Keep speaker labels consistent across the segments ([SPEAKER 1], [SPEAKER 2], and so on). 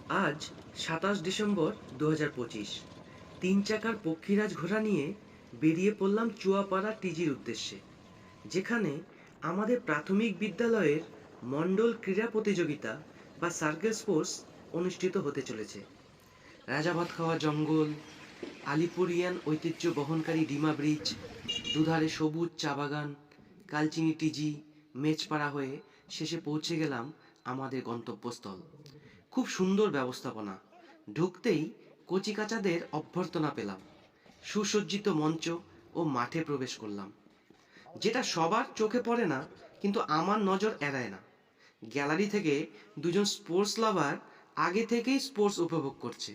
[SPEAKER 1] আজ ২৭ ডিসেম্বর ২০২৫। ৩ চাকার পক্ষীরাজ ঘোড়া নিয়ে বেরিয়ে পড়লাম চুয়াপাড়া টিজির উদ্দেশ্যে, যেখানে আমাদের প্রাথমিক বিদ্যালয়ের মণ্ডল ক্রীড়া প্রতিযোগিতা বা সার্কেল স্পোর্টস অনুষ্ঠিত হতে চলেছে। রাজাভাত খাওয়া জঙ্গল, আলিপুরিয়ান ঐতিহ্য বহনকারী ডিমা ব্রিজ, দুধারে সবুজ চা বাগান, কালচিনি টিজি, মেচপাড়া হয়ে শেষে পৌঁছে গেলাম আমাদের গন্তব্যস্থল। খুব সুন্দর ব্যবস্থাপনা। ঢুকতেই কচিকাঁচাদের অভ্যর্থনা পেলাম। সুসজ্জিত মঞ্চ ও মাঠে প্রবেশ করলাম, যেটা সবার চোখে পড়ে না, কিন্তু আমার নজর এড়ায় না। গ্যালারি থেকে দুজন স্পোর্টস লাভার আগে থেকেই স্পোর্টস উপভোগ করছে।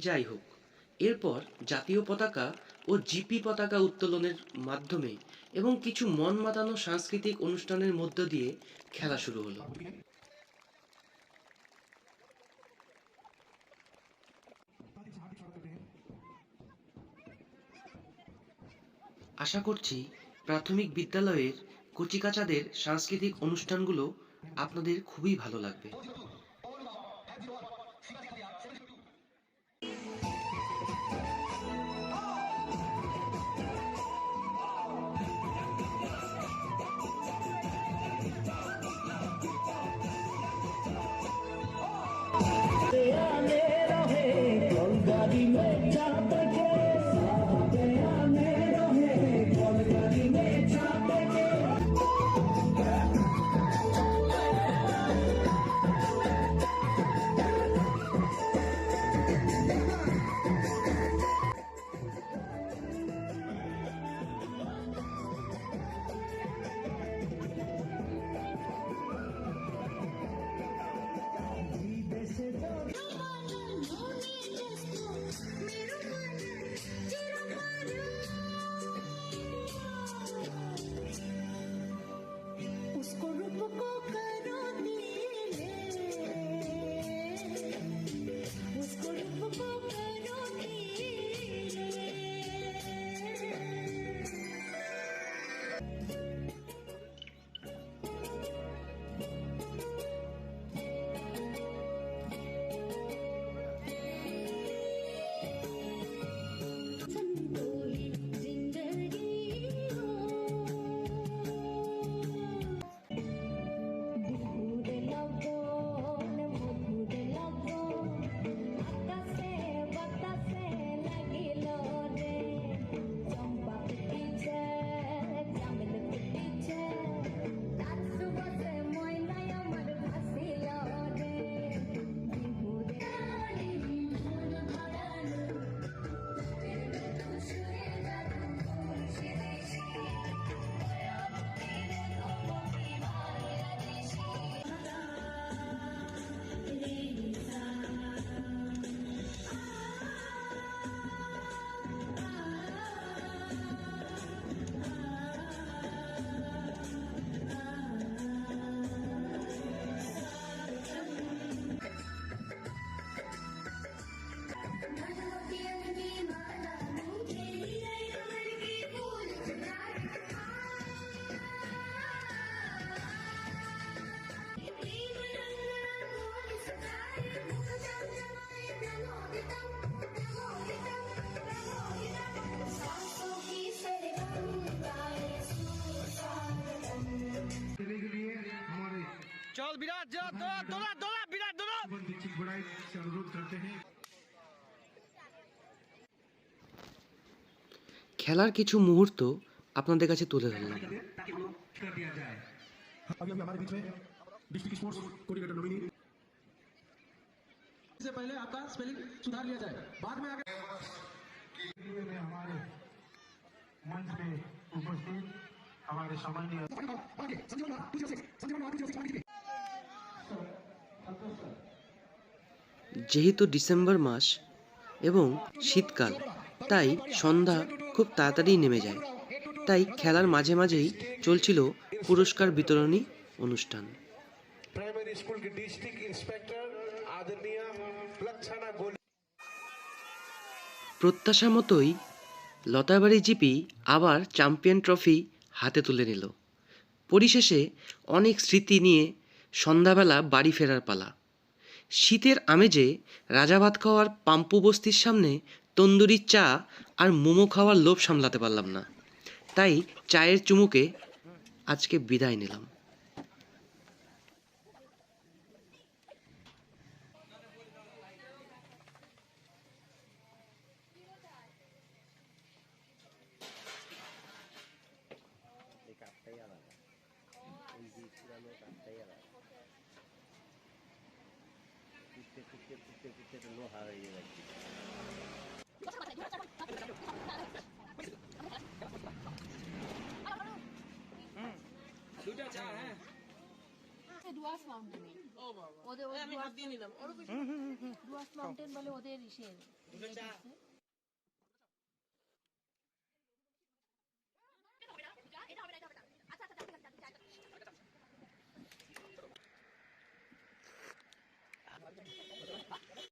[SPEAKER 1] যাই হোক, এরপর জাতীয় পতাকা ও জিপি পতাকা উত্তোলনের মাধ্যমে এবং কিছু মন মাতানো সাংস্কৃতিক অনুষ্ঠানের মধ্য দিয়ে খেলা শুরু হলো। আশা করছি প্রাথমিক বিদ্যালয়ের কচিকাঁচাদের সাংস্কৃতিক অনুষ্ঠানগুলো আপনাদের খুবই ভালো লাগবে।
[SPEAKER 2] चल विराट जा दोला दोला दोला विराट दोला
[SPEAKER 3] बड़ाई से अनुरोध करते हैं।
[SPEAKER 1] খেলার কিছু মুহূর্ত আপনাদের কাছে তুলে ধরলাম।
[SPEAKER 3] अभी हमारे बीच में डिस्ट्रिक्ट स्पोर्ट्स कोऑर्डिनेटर नवीनी
[SPEAKER 4] से पहले आपका स्पेलिंग सुधार लिया जाए, बाद में आगे
[SPEAKER 3] हमारे मंच पे उपस्थित हमारे सामान्य
[SPEAKER 1] যেহেতু ডিসেম্বর মাস এবং শীতকাল, তাই সন্ধ্যা খুব তাড়াতাড়ি নেমে যায়। তাই খেলার মাঝে মাঝেই চলছিল পুরস্কার বিতরণী অনুষ্ঠান।
[SPEAKER 5] प्राइमरी स्कूल के डिस्ट्रिक्ट इंस्पेक्टर आदरणीय लक्षणा गोली
[SPEAKER 1] প্রত্যাশা মতোই লতাবাড়ি জিপি আবার চ্যাম্পিয়ন ট্রফি হাতে তুলে নিল। পরিশেষে অনেক স্মৃতি নিয়ে সন্ধ্যাবেলা বাড়ি ফেরার পালা। শীতের আমেজে রাজাভাত খাওয়ার পাম্পু বস্তির সামনে তন্দুরি চা আর মোমো খাওয়ার লোভ সামলাতে পারলাম না, তাই চায়ের চুমুকে আজকে বিদায় নিলাম।
[SPEAKER 6] ডুয়ার্স মাউন্টেনে ওদের ডুয়ার্স মাউন্টেন বলে ওদের ইসের